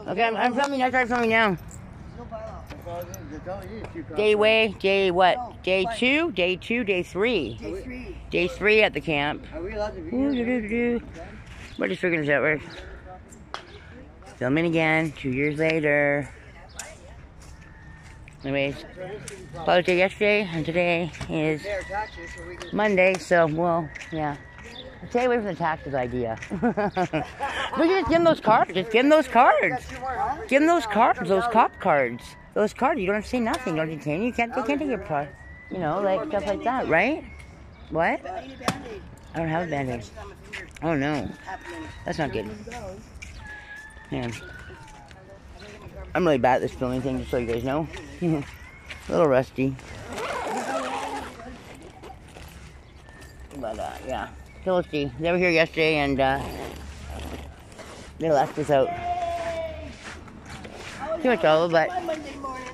Okay, I'm filming. I started filming now. Day what? Day 2? Day 2, day 3. Day 3. Day 3 at the camp. We're just figuring this out. We're filming again 2 years later. Anyways, Father's Day yesterday, and today is Monday, so, well, yeah. Stay away from the taxes idea. We just give them those cards. Just give them those cards. Give them those cards, those cop cards. Those cards, you don't have to say nothing. Don't detain you. They can't take your card. You know, like stuff like that, right? What? I don't have a Band-Aid. Oh no. That's not good. Man. I'm really bad at this filming thing, just so you guys know. A little rusty. But, yeah. So let's see. They were here yesterday and they left us out. Too much trouble, but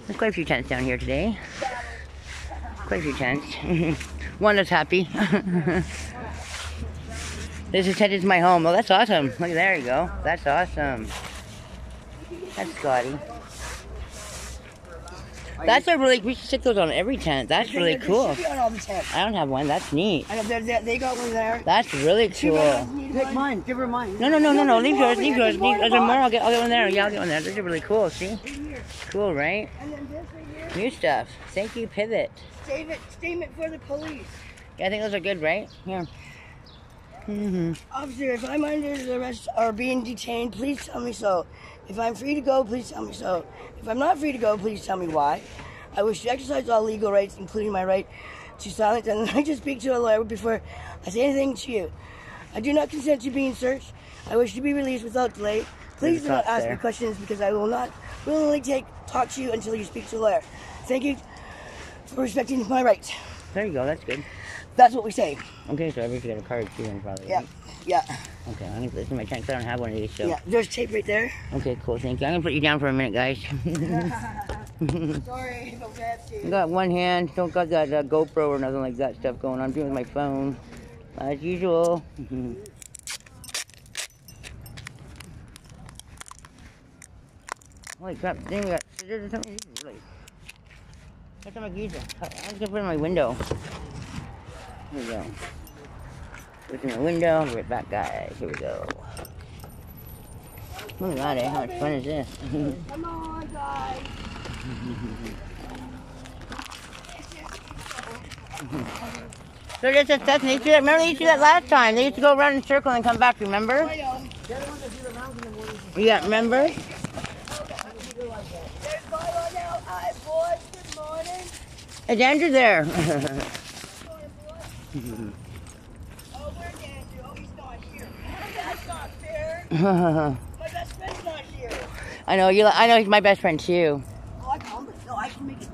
there's quite a few tents down here today. Quite a few tents. One that's happy. This is headed to my home. Oh, that's awesome. Look, there you go. That's awesome. That's Scotty. That's a really, we should stick those on every tent. That's really cool. I don't have one. That's neat. I know they got one there. That's really cool. Take mine. Give her mine. No. Leave yours. Leave yours. There's more. I'll get one there. Yeah, I'll get one there. These are really cool. See? Cool, right? And then this right here. New stuff. Thank you, Pivot. Statement for the police. Yeah, I think those are good, right? Here. Officer, if I'm under arrest or being detained, please tell me so. If I'm free to go, please tell me so. If I'm not free to go, please tell me why. I wish to exercise all legal rights, including my right to silence and the right to speak to a lawyer before I say anything to you. I do not consent to being searched. I wish to be released without delay. Please do not ask me questions because I will not willingly talk to you until you speak to a lawyer. Thank you for respecting my rights. There you go. That's good. That's what we say. Okay, so everybody's got a card too, and probably. Yeah. Right? Yeah. Okay, I'm gonna put this in my tank because I don't have one of these. So. Yeah, there's tape right there. Okay, cool. Thank you. I'm gonna put you down for a minute, guys. Sorry, no bad tape. I got one hand. Don't got that GoPro or nothing like that stuff going on. I'm doing it with my phone, as usual. Holy crap! Then we got scissors or something. Really. That's how much use it. I'm just gonna put it in my window. Here we go. Put it in my window. I'll be right back, guys. Here we go. Look at that, eh? How much fun is this? Come on, guys. So this is Seth. They used to do that. Remember they used to do that last time? They used to go around in a circle and come back, remember? Yeah, remember? Is Andrew there? Oh, where's Andrew? Oh, he's not here. That's not fair. My best friend's not here. I know you. I know he's my best friend too. Oh, I can make it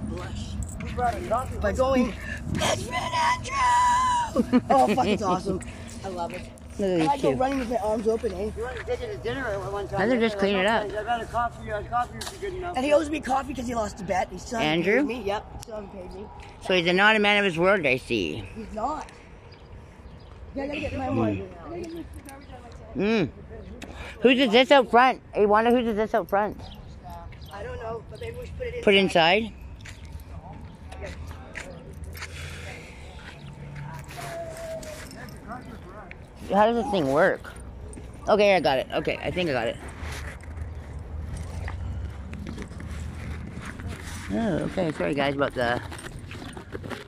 blush. We brought a coffee by going, best friend Andrew. Oh, fuck, it's awesome. I love it. I go running with my arms open, eh? You want to take it to dinner at one time? And they're just cleaning it up. I've had a coffee would be good enough. And he owes me coffee because he lost a bet. He still hasn't Andrew? paid me. Yep, he still hasn't paid me. So he's not a man of his word, I see. He's not. Yeah, I gotta get my money. Whose is this out front? Hey, Wanda, whose is this out front? I don't know, but maybe we should put it inside. Put it inside? How does this thing work? Okay, I got it. Okay, I think I got it. Oh, okay. Sorry, guys, about the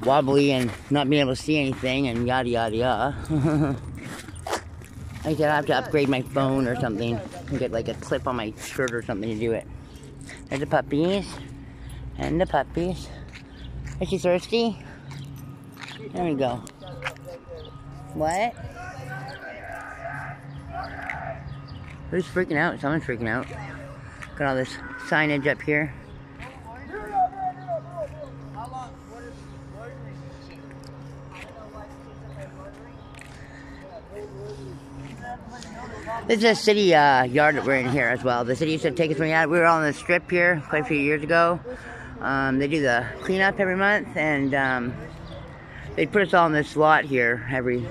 wobbly and not being able to see anything and yada, yada, yada. I said I have to upgrade my phone or something and get like a clip on my shirt or something to do it. There's the puppies. And the puppies. Is she thirsty? There we go. What? Who's freaking out? Someone's freaking out. Got all this signage up here. This is a city yard that we're in here as well. The city used to take us when we were on the strip here quite a few years ago. They do the cleanup every month, and they put us all in this lot here every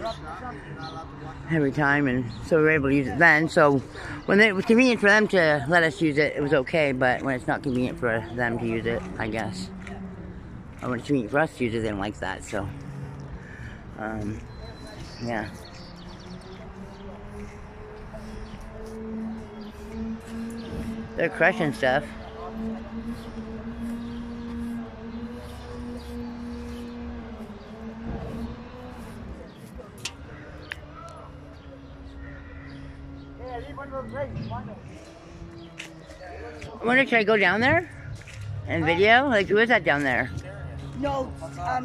every time, and so we were able to use it then. So when it was convenient for them to let us use it, it was okay, but when it's not convenient for them to use it, I guess, or when it's convenient for us to use it, they don't like that. So yeah. They're crushing stuff. I wonder, should I go down there and video? Like, who is that down there? No,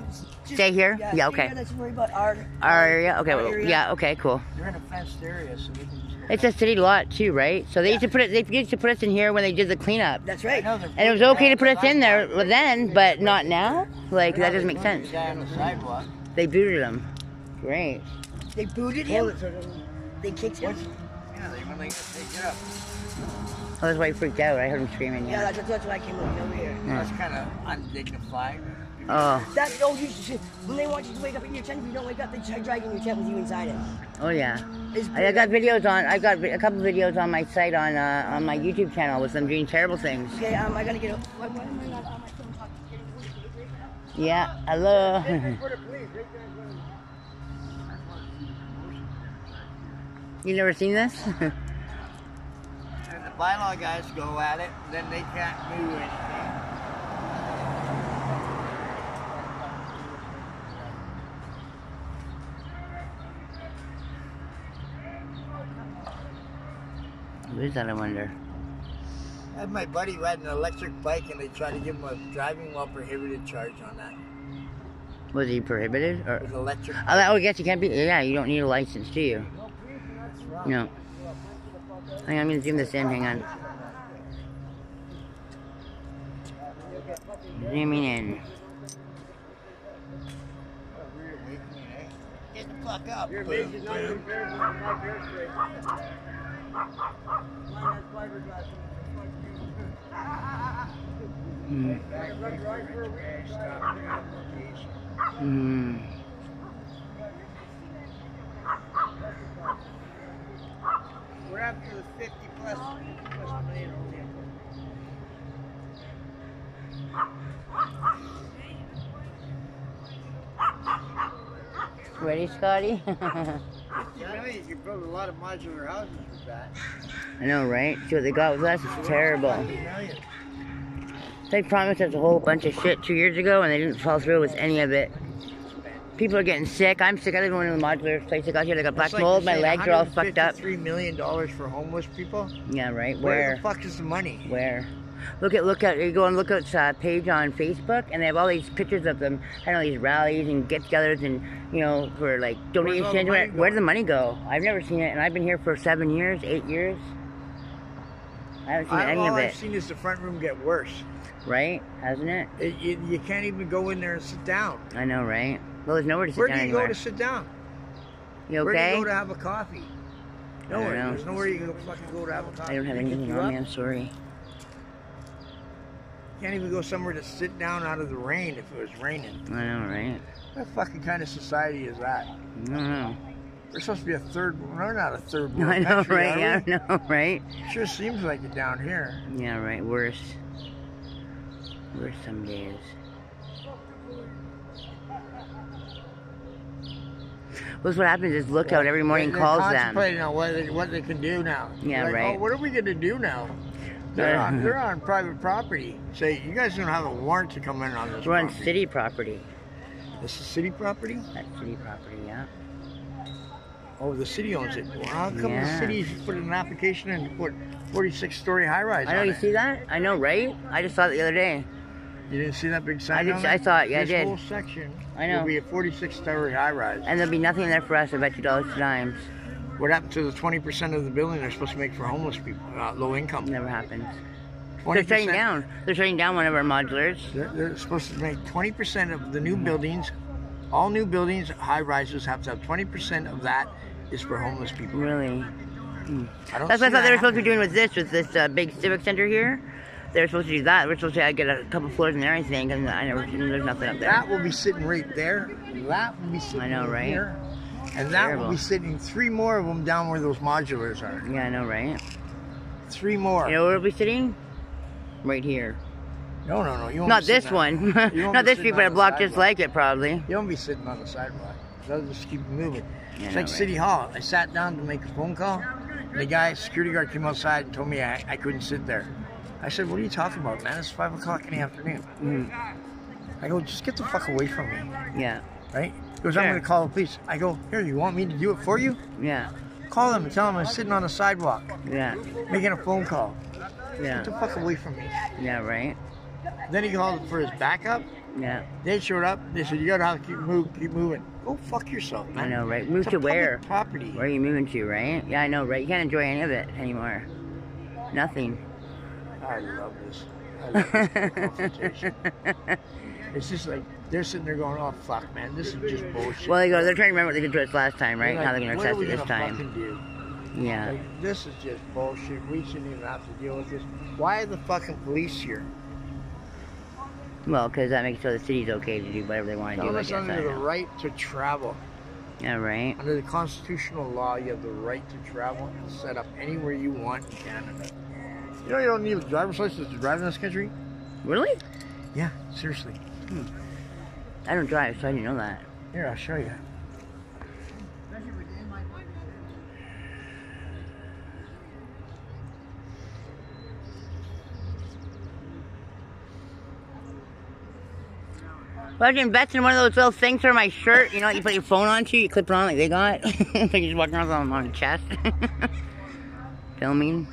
just stay here? Yeah, okay. Here, let's worry about our area? Okay, our area. Yeah, okay, cool. You're in a fenced area, so we can just... It's a city lot too, right? So they used to put it. They used to put us in here when they did the cleanup. That's right. And it was okay to put us in there then, but not now. Like, that doesn't make sense. The guy on the sidewalk. They booted him. Great. They booted him. They kicked him. Yeah, they went like this. Hey, get up. Oh, that's why he freaked out. I heard him screaming. Yeah, that's why I came over here. Yeah. That's kind of undignified. Oh. That's when they want you to wake up in your tent. If you don't wake up, they try dragging your tent with you inside it. Oh yeah. I got videos on. I got a couple videos on my site on my YouTube channel with them doing terrible things. Okay, I gotta get. Why am I not on my phone talking? Yeah. Hello. You never seen this? And the bylaw guys go at it, then they can't do anything. Who is that, I wonder? I had my buddy who had an electric bike, and they tried to give him a driving while prohibited charge on that. Was he prohibited? Or? It was electric. Oh, I guess you can't be. Yeah, you don't need a license, do you? No. Hang on, I'm gonna zoom this in. Hang on. Zooming in. Get the fuck up. Your age is not compared to my birthday. Mine has fiberglass in it. I can run right for a week. Hmm. We're up to the 50 plus million. Ready, Scotty? 50 million, you can build a lot of modular houses with that. I know, right? See what they got with us? It's terrible. 50 million. They promised us a whole bunch of shit 2 years ago, and they didn't follow through with any of it. People are getting sick. I'm sick. I live in one of the modular places. I got here. I got black mold. My legs are all fucked up. $3 million for homeless people? Yeah, right. Where the fuck is the money? Where? Look at you go and look at page on Facebook, and they have all these pictures of them having all these rallies and get-togethers, and for like donations. Where did the money go? I've never seen it, and I've been here for 7 years, 8 years. I haven't seen any of it. All I've seen is the front room get worse. Right? Hasn't it? You can't even go in there and sit down. I know, right? Well, there's nowhere to sit down anywhere. Where do you go to sit down? You okay? Where do you go to have a coffee? Nowhere. know. There's nowhere you can fucking go to have a coffee. I don't have anything on me. I'm sorry. Can't even go somewhere to sit down out of the rain if it was raining. I know, right? What fucking kind of society is that? I don't know. We're supposed to be a third. We're not a third world I know, country, right? Yeah, are we? I know, right? Sure seems like it down here. Yeah, right. Worse. Worse some days. Well, what happens is Lookout every morning calls them. They're contemplating on what they can do now. Yeah, like, right. Oh, what are we going to do now? They're on private property. Say, you guys don't have a warrant to come in on this We're on property. city property. This is city property? That's city property, yeah. Oh, the city owns it. Well, how come Yeah. the city put an application in to put 46-story high-rise I know, on you it? see that? I know, right? I just saw it the other day. You didn't see that big sign I did. on there? I saw it. Yeah, I this did. whole section I know. will be a 46-story high-rise. And there'll be nothing there for us. I bet $2 to dimes. What happened to the 20% of the building they're supposed to make for homeless people, low income? Never happens. 20%. They're shutting down. They're shutting down one of our modulars. They're supposed to make 20% of the new buildings. All new buildings, high-rises, have to have 20% of that is for homeless people. Really? I don't That's see what I thought that they were supposed to be happening. doing with this big civic center here. They were supposed to do that. We're supposed to get a couple floors in there, I think, and there's nothing up there. That will be sitting right there. That will be sitting I know, right? here. And that Terrible. will be sitting 3 more of them down where those modulars are. Yeah, I know, right? 3 more. You know where we'll be sitting? Right here. No. You won't Not be this sitting on- one. you won't Not be this sitting street, on but a the block just sidewalk. like it, probably. You won't be sitting on the sidewalk. They'll just keep moving. Yeah, It's I like know, City Hall. I sat down to make a phone call. And the guy, security guard, came outside and told me I couldn't sit there. I said, "What are you talking about, man? It's 5 o'clock in the afternoon." I go, "Just get the fuck away from me." Yeah. Right? He goes, "I'm Sure. going to call the police." I go, "Here, you want me to do it for you? Yeah. Call them and tell them I'm sitting on the sidewalk Yeah. making a phone call. Yeah. Get the fuck away from me." Yeah, right? Then he called for his backup. Yeah. They showed up. They said, "You gotta have to keep moving." Go fuck yourself, man. I know, right? Move It's a to public where? property. Where are you moving to, right? Yeah, I know, right? You can't enjoy any of it anymore. Nothing. I love this. I love this confrontation. It's just like they're sitting there going, "Oh fuck, man, this is just bullshit." Well, they're trying to remember what they did to us last time, right? They're How like, they're going to "What are assess we it this gonna time. fucking do? Yeah. Like, this is just bullshit. We shouldn't even have to deal with this. Why are the fucking police here? Well, because that makes sure the city's okay to do whatever they want to do, Tell I us guess. I under don't the know. right to travel. Yeah, right? Under the constitutional law, you have the right to travel and set up anywhere you want in Canada. You know you don't need a driver's license to drive in this country? Really? Yeah, seriously. I don't drive, so I didn't know that. Here, I'll show you. Imagine Bets in one of those little things for my shirt, you know, you put your phone onto, you clip it on like they got. So you just walk around with them on your chest. Filming.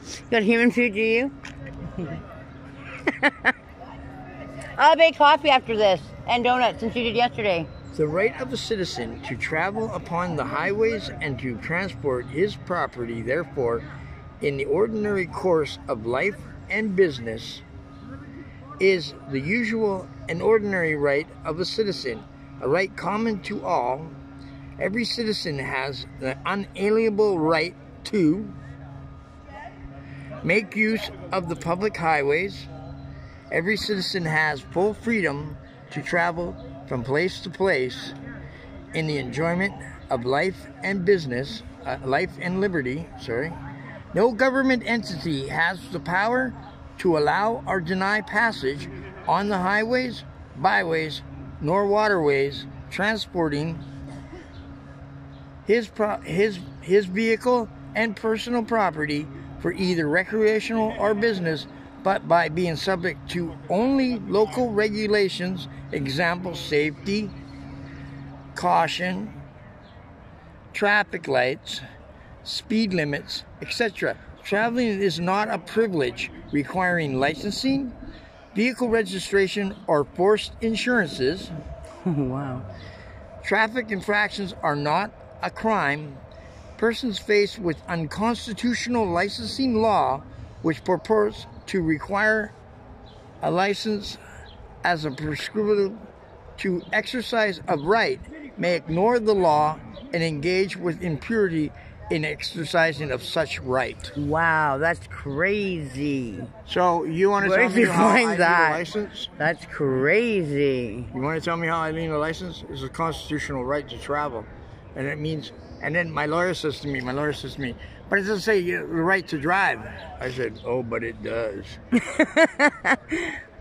You got human food, do you? I'll make coffee after this and donuts since you did yesterday. The right of a citizen to travel upon the highways and to transport his property, therefore, in the ordinary course of life and business, is the usual and ordinary right of a citizen, a right common to all. Every citizen has the unalienable right to make use of the public highways. Every citizen has full freedom to travel from place to place in the enjoyment of life and business, life and liberty, No government entity has the power to allow or deny passage on the highways, byways, nor waterways, transporting his vehicle and personal property for either recreational or business, but by being subject to only local regulations, example, safety, caution, traffic lights, speed limits, etc. Traveling is not a privilege requiring licensing, vehicle registration, or forced insurances. Wow. Traffic infractions are not a crime. Persons faced with unconstitutional licensing law, which purports to require a license as a prescriptive to exercise of right, may ignore the law and engage with impunity in exercising of such right. Wow, that's crazy. So you want to Where tell did me you how I find need that? a license? That's crazy. You want to tell me how I need a license? It's a constitutional right to travel, and it means. And then my lawyer says to me, but it doesn't say the right to drive. I said, oh, but it does.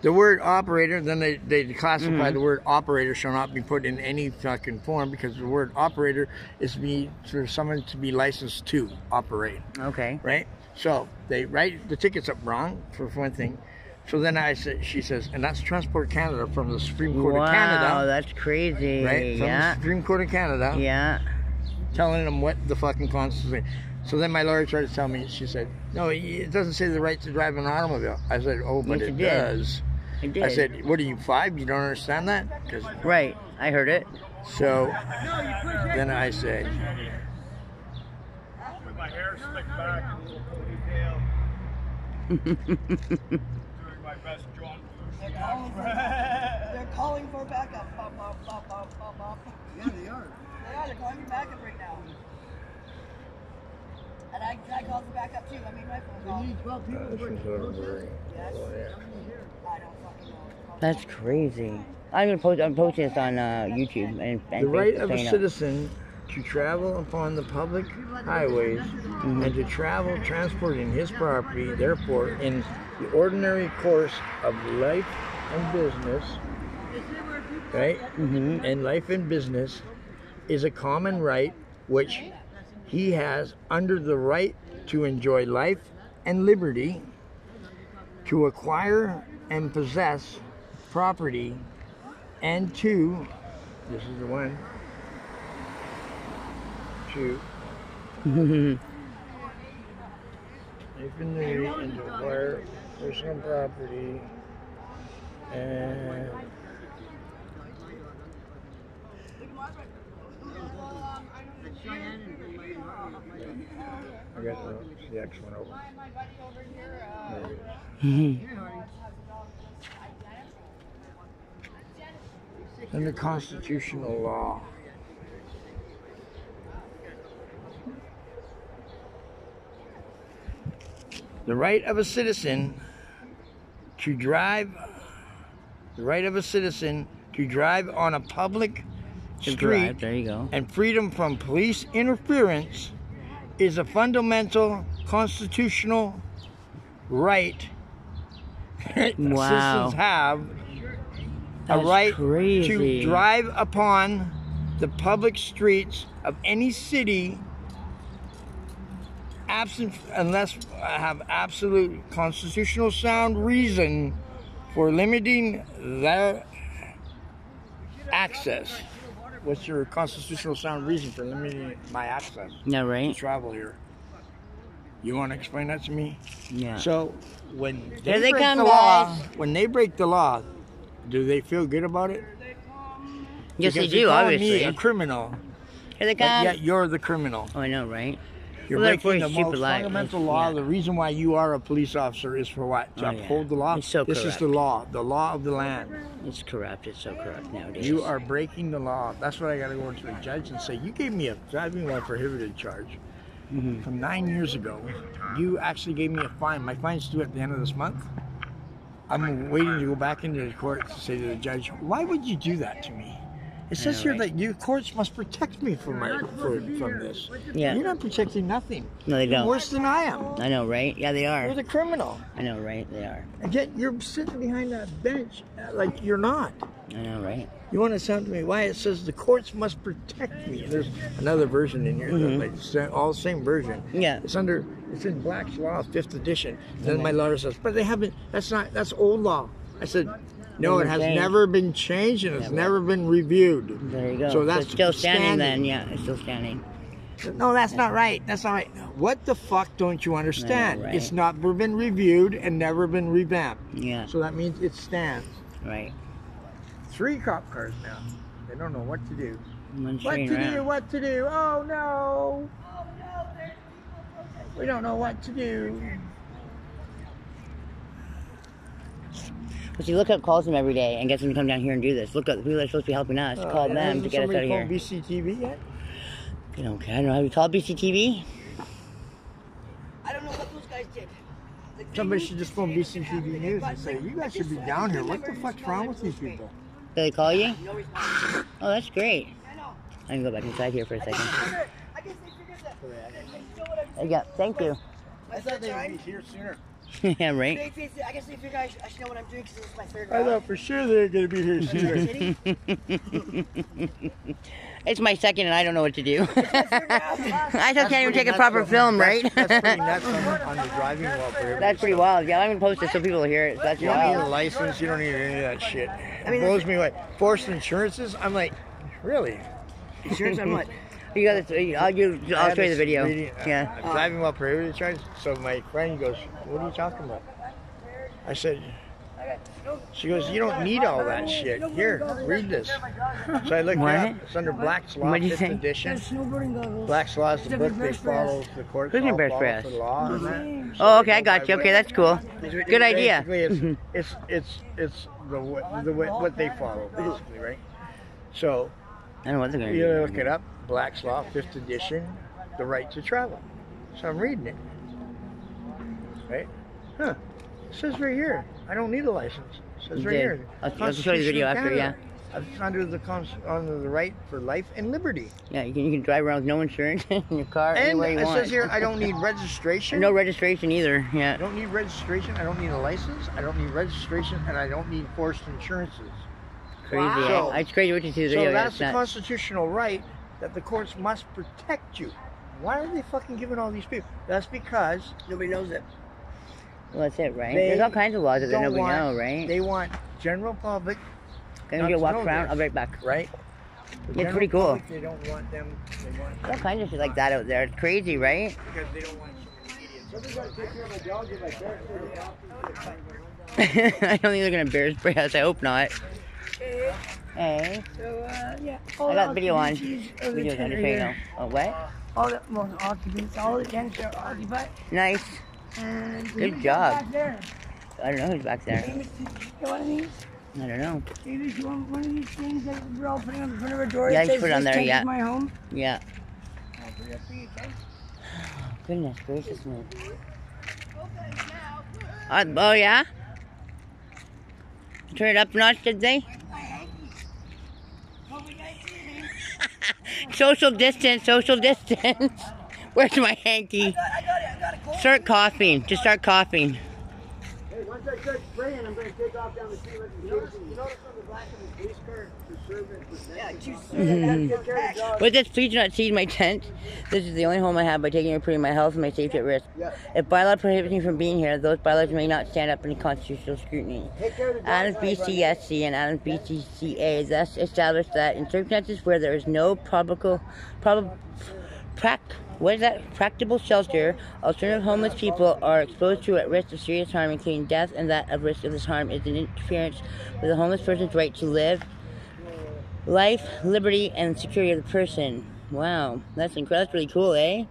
The word operator, then they classify the word operator shall not be put in any fucking form, because the word operator is for someone to be licensed to operate. Okay. Right? So they write the tickets up wrong, for one thing. So then she says, and that's Transport Canada from the Supreme Court of Canada. Wow, that's crazy. Right? From the Supreme Court of Canada. Yeah. Telling them what the fucking Constitution. So then my lawyer tried to tell me, she said, no, it doesn't say the right to drive an automobile. I said, oh, but Yes, it it did. does. It did. I said, what are you, 5? You don't understand that? Right, I heard it. So then I said, With my hair slicked back, a little ponytail. Doing my best John Bluth. They're calling for backup. Bop, bop, bop, bop, bop, bop. Yeah, they are. are. They're calling me backup right now. And I called for backup too. I made my phone call. This is over. Yes. Oh, yeah. I don't fucking know. That's crazy. I'm posting this on YouTube and The right of a Facebook. citizen to travel upon the public highways and to travel transporting his property, therefore, in the ordinary course of life and business, right? And life and business is a common right which he has under the right to enjoy life and liberty, to acquire and possess property, and to, this is the one, to life and liberty and to acquire personal property and I got the X one over. And the constitutional law. The right of a citizen to drive on a public street There you go. and freedom from police interference is a fundamental constitutional right. Wow. Citizens have That's a right crazy. to drive upon the public streets of any city unless I have absolute constitutional sound reason for limiting their access. What's your constitutional sound reason for limiting my access Yeah, to right? travel here? You want to explain that to me? Yeah. So when Here they they break come, the law, guys. when they break the law, do they feel good about it? Yes, they Because do, call obviously. me a criminal, Here they but come. yet you're the criminal. Oh, I know, right? You're Well, they're breaking the enforcing most stupid lies. fundamental law. Yeah. The reason why you are a police officer is for what? To Oh, yeah. uphold the law. It's so this is correct. the law of the land. It's corrupt. It's so corrupt nowadays. You are breaking the law. That's what I got to go to the judge and say. You gave me a driving while prohibited charge from 9 years ago. You actually gave me a fine. My fine's due at the end of this month. I'm waiting to go back into the court to say to the judge, why would you do that to me? It says here that you courts must protect me from this. Yeah. You're not protecting nothing. No, they You're don't. worse than I am. I know, right? Yeah, they are. You're the criminal. I know, right? They are. And yet you're sitting behind that bench like you're not. I know, right? You want to sound to me why it says the courts must protect me. There's another version in here, like all the same version. Yeah. It's in Black's Law, 5th edition. Then my lawyer says, but they haven't. That's old law. I said, no, it has never been changed and it's never been reviewed. There you go. So that's it's still standing then. Yeah, it's still standing. No, that's not right. That's not right. What the fuck don't you understand? right. It's never been reviewed and never been revamped. Yeah. So that means it stands. Right. 3 cop cars now. They don't know what to do. One What train to around. do? What to do? Oh no! We don't know what to do. But you look up, calls them every day, and gets them to come down here and do this. Look up the people that are supposed to be helping us. Call them to get us out of here. Somebody phone BCTV yet? You don't care. I don't know. Have you called BCTV? I don't know what those guys did. Somebody should just phone BCTV News and say, you guys should be down here. What the fuck's wrong with these people? Did they call you? No response. Oh, that's great. I know. I can go back inside here for a second. I guess they figured that. You know what I'm Yeah, thank you. I thought they would be here sooner. Yeah, right? I guess they figured I should know what I'm doing because this is my third I round. thought for sure they were going to be here sooner. City? It's my second and I don't know what to do. I I still can't even take a proper film, right? That's pretty nuts on the driving while prohibited. That's pretty wild. Yeah, I'm gonna post it so people will hear it. That's You don't need a wild. license. You don't need any of that shit. It blows me away. Forced insurances. I'm like, really? Insurance on what? You got this. I'll show you the video. Yeah. I'm driving while prohibited charge. So my friend goes, "What are you talking about?" I said, she goes, "You don't need all that shit. Here, read this." So I looked it What? up. It's under Black's Law, What'd you 5th say? edition. Snowboarding goggles. Black's Law is the book they follow. The courts Who's in all Bears follow Press? the law. And that. So Oh, they okay, I go got by you. what- Okay, that's cool. Good idea. Basically, it's what they follow basically, right? So I don't know what they're gonna you do. look it up. Black's Law, 5th edition, the right to travel. So I'm reading it. Right? Huh. It says right here, I don't need a license. It says right here. I'll show you the video after, yeah. Under the right for life and liberty. Yeah, you can drive around with no insurance in your car And anywhere you it want. says here, I don't need registration. No registration either, yeah. I don't need registration, I don't need a license, I don't need registration, and I don't need forced insurances. Crazy. Wow. It's crazy what you see the video. So that's yeah, the constitutional right that the courts must protect you. Why are they fucking giving all these people? That's because Nobody knows it. Well, that's it, right? There's all kinds of laws that nobody knows, right? They want general public. Can you walk around? I'll be right back. Right? It's pretty cool. Public, they don't want them. They want All kinds of shit like that out there. It's crazy, right? because they don't want so many idiots. Somebody's got to take care of my dog if I care I don't think they're gonna bear spray us. I hope not. Hey. So, yeah. I got video on. Video's on, just so you know. Oh, what? All the occupants, all the tents are occupied. Nice. And Good job. Back there. I don't know who's back there. Davis, you want one of these? I don't know. Davis, you want one of these things that we're all putting on the front of our door? Yeah, It just says, put it on "This there, tent yeah. is my home." Yeah. I'll put it up for you, okay? Goodness gracious me. Oh, yeah? Turn it up a notch, did they? Social distance, social distance. Where's my hanky? I got it. Start coughing. Just start coughing. Hey, once I start spraying, I'm going to take off down the street with the notice on the back of the police car to serve it. Yeah, With this, please do not seize my tent. This is the only home I have by taking or putting my health and my safety at risk. Yeah. If bylaw prohibits me from being here, those bylaws may not stand up in constitutional scrutiny. Adams BCSC and Adams BCCA thus established that in circumstances where there is no practicable shelter, alternative homeless people are exposed to at risk of serious harm, including death, and that of risk of this harm is an interference with a homeless person's right to live, life, liberty, and security of the person. Wow, that's incredible. That's really cool, eh?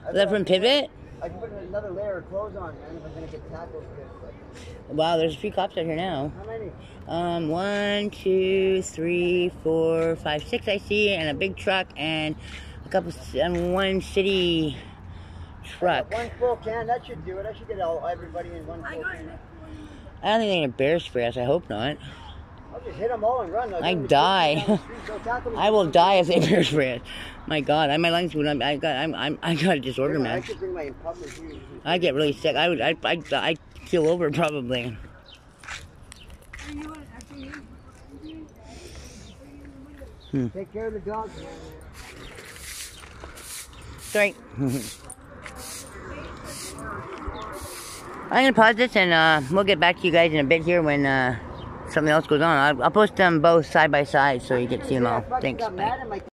Is that from Pivot? I can put another layer of clothes on, man, if I'm going to get tackled. Wow, there's 3 cops out here now. How many? 1, 2, 3, 4, 5, 6 I see, and a big truck, and a couple, and 1 city truck. One full can, that should do it. I should get everybody in one full can. I don't think they're gonna bear spray us. I hope not. I'll just hit them all and run. I die. I will die if they bear spray us. My God, my lungs would. I got a disorder, man. I should bring my impoundment too. I get really sick. I'd keel over probably. Take care of the dog. Sorry. I'm gonna pause this and we'll get back to you guys in a bit here when something else goes on. I'll post them both side by side so you get to see them all. Thanks. Bye.